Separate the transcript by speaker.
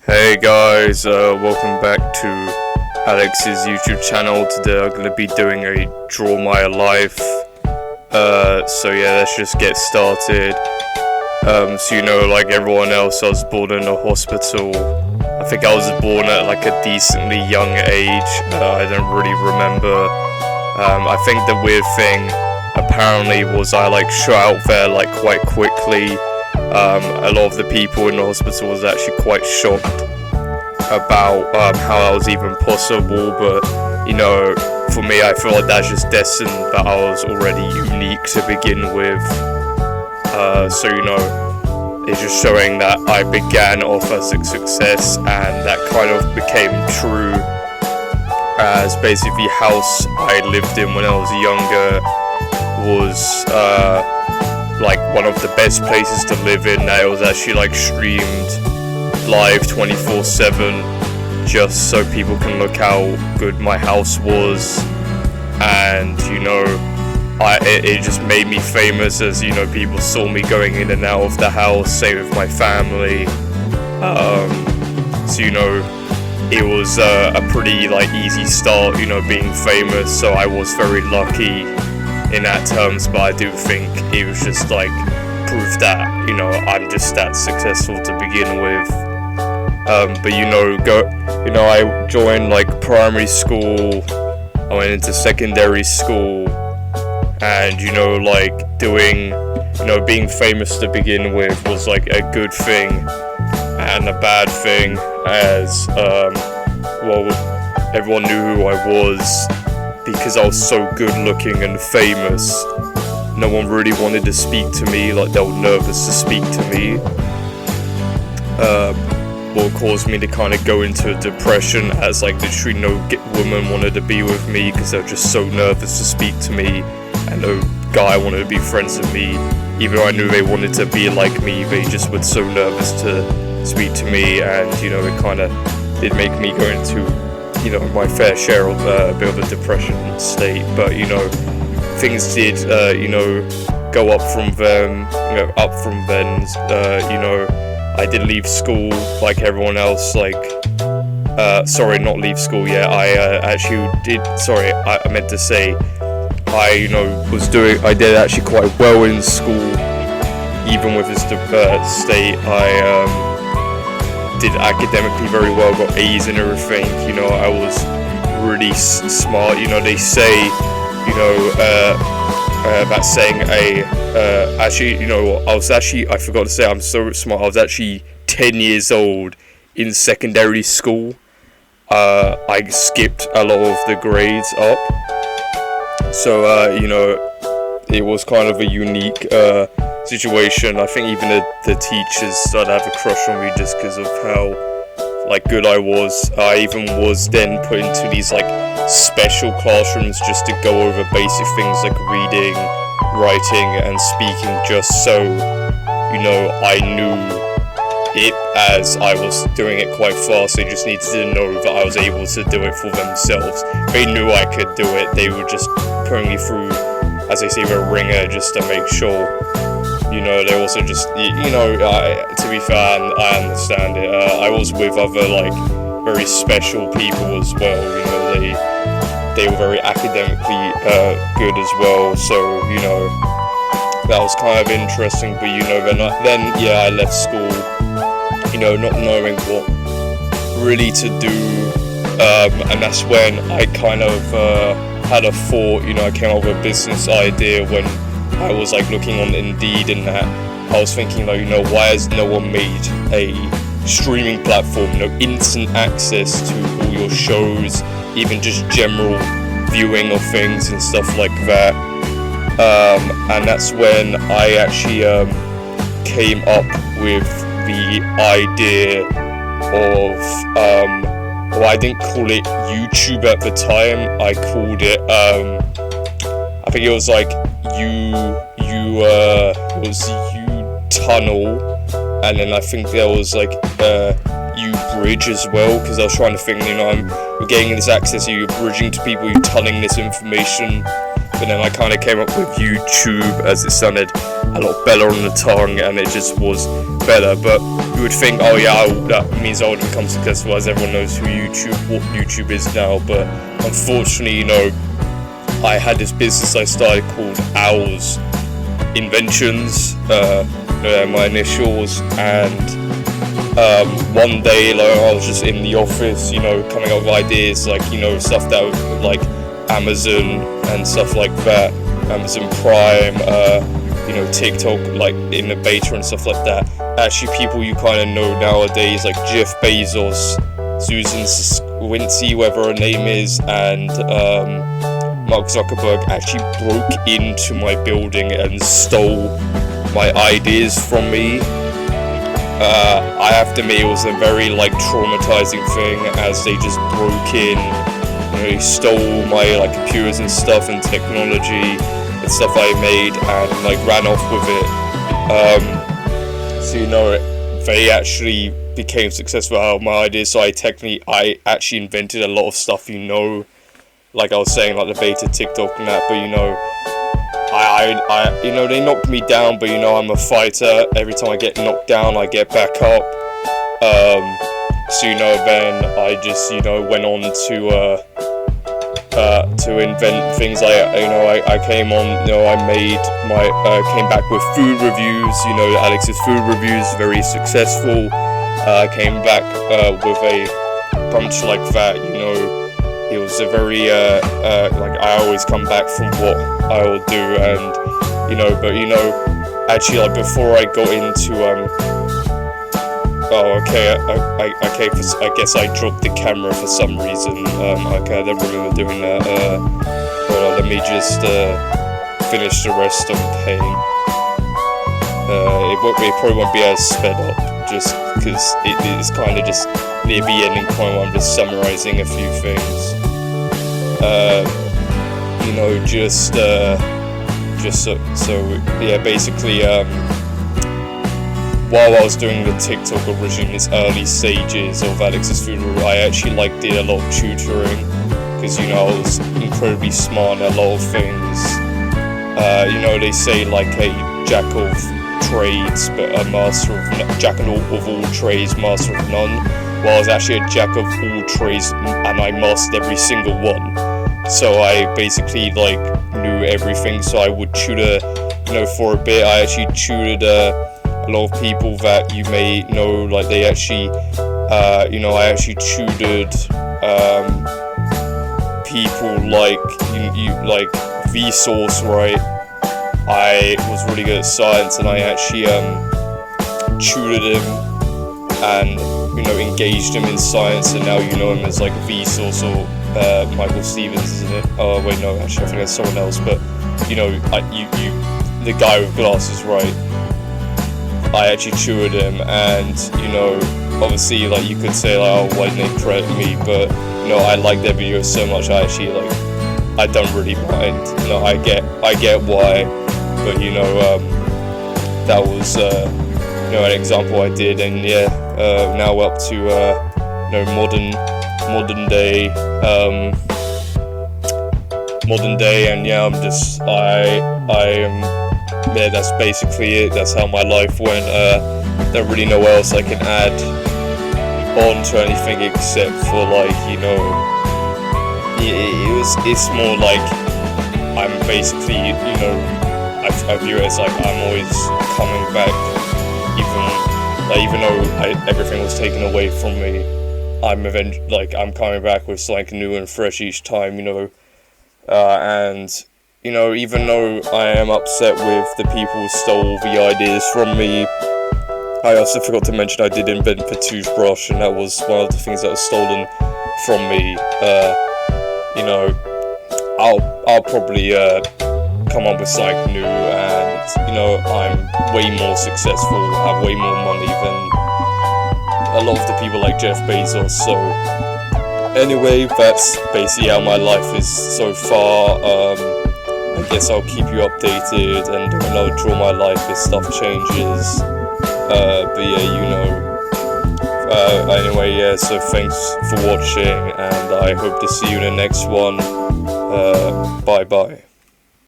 Speaker 1: Hey guys, welcome back to Alex's YouTube channel. Today I'm going to be doing a Draw My Life. So yeah, let's just get started. Like everyone else, I was born in a hospital. I think I was born at like a decently young age. I don't really remember. I think the weird thing apparently was I like shot out there like quite quickly. A lot of the people in the hospital was actually quite shocked about how that was even possible, but for me I feel like that's just destined that I was already unique to begin with. It's just showing that I began off as a success, and that kind of became true as basically the house I lived in when I was younger was like one of the best places to live in. That it was actually like streamed live 24/7 just so people can look how good my house was, and it just made me famous as people saw me going in and out of the house, say with my family. It was a pretty like easy start, being famous, so I was very lucky in that terms, but I do think it was just like proof that I'm just that successful to begin with. I joined like primary school, I went into secondary school, and being famous to begin with was like a good thing and a bad thing, as everyone knew who I was. Because I was so good looking and famous, no one really wanted to speak to me, like they were nervous to speak to me. What caused me to kind of go into a depression, as like literally no woman wanted to be with me because they were just so nervous to speak to me, and no guy wanted to be friends with me. Even though I knew they wanted to be like me, they just were so nervous to speak to me, and it kind of did make me go into my fair share of a bit of a depression state. But things did go up from them, I did leave school like everyone else, not leave school yet. I meant to say I did actually quite well in school, even with this state. I did academically very well, got A's and everything. I was really smart. They say, that saying I forgot to say I'm so smart. I was actually 10 years old in secondary school. I skipped a lot of the grades up. So, it was kind of a unique situation. I think even the teachers started to have a crush on me just because of how like good I was. I even was then put into these like special classrooms just to go over basic things like reading, writing and speaking, just so I knew it, as I was doing it quite fast. They just needed to know that I was able to do it for themselves. They knew I could do it. They were just putting me through, as they say, the ringer just to make sure. They also just, to be fair, I understand it. I was with other, like, very special people as well. They were very academically good as well. So, that was kind of interesting. But, then I left school, not knowing what really to do. And that's when I kind of had a thought. I came up with a business idea when I was like looking on Indeed and that. I was thinking like, why has no one made a streaming platform, instant access to all your shows, even just general viewing of things and stuff like that. And that's when I actually came up with the idea of I didn't call it YouTube at the time. I called it I think it was like Tunnel, and then I think there was like Bridge as well, because I was trying to think, you're getting this access, you're bridging to people, you're tunneling this information. But then I kind of came up with YouTube, as it sounded a lot better on the tongue, and it just was better. But would think, oh yeah, that means I would become successful, as everyone knows what YouTube is now. But unfortunately, I had this business I started called Owls Inventions, my initials, and one day, I was just in the office, coming up with ideas, stuff that was like Amazon and stuff like that, Amazon Prime, TikTok, like in the beta and stuff like that. Actually, people you kind of know nowadays, like Jeff Bezos, Susan Swincy, whatever her name is, and Mark Zuckerberg actually broke into my building and stole my ideas from me. I have to admit, it was a very traumatizing thing, as they just broke in, they stole my computers and stuff and technology and stuff I made, and ran off with it. They actually became successful out of my ideas. So I actually invented a lot of stuff, like I was saying, like the beta TikTok and that. But I they knocked me down, but I'm a fighter. Every time I get knocked down, I get back up. Then I just went on to invent things. I came on, I made came back with food reviews. Alex's food reviews, very successful. I came back with a bunch like that. It was a very I always come back from what I will do, and actually, before I got into I guess I dropped the camera for some reason. I don't remember doing that. Hold on, let me just finish the rest of the pain. It probably won't be as sped up, just because it is kind of just near the ending point where I'm just summarizing a few things. Basically, while I was doing the TikTok originally in its early stages of Alex's Food Review, I actually did a lot of tutoring, because I was incredibly smart in a lot of things. They say a jack of trades, but a master of jack of all trades, master of none. Well, I was actually a jack of all trades, and I mastered every single one. So I basically knew everything. So I would tutor, for a bit. I actually tutored a lot of people that you may know. They actually, I actually tutored people like Vsauce, right? I was really good at science, and I actually tutored him and engaged him in science, and now you know him as Vsauce or Michael Stevens, isn't it? Oh wait, no, actually I think it's someone else. But the guy with glasses, right? I actually tutored him, and obviously you could say oh, why didn't they credit me? But I like their videos so much, I actually I don't really mind. I get why, but that was an example I did, and now up to modern day, and I'm just that's basically it. That's how my life went. Don't really know what else I can add on to anything except for it's more I'm basically I view it as I'm always coming back, even though everything was taken away from me. I'm coming back with something new and fresh each time, and even though I am upset with the people who stole the ideas from me, I also forgot to mention I did invent the toothbrush, and that was one of the things that was stolen from me. I'll probably come up with something new, and I'm way more successful, have way more money than a lot of the people like Jeff Bezos. So anyway, that's basically how my life is so far. I guess I'll keep you updated and do another Draw My Life if stuff changes. Anyway, so thanks for watching, and I hope to see you in the next one. Bye bye.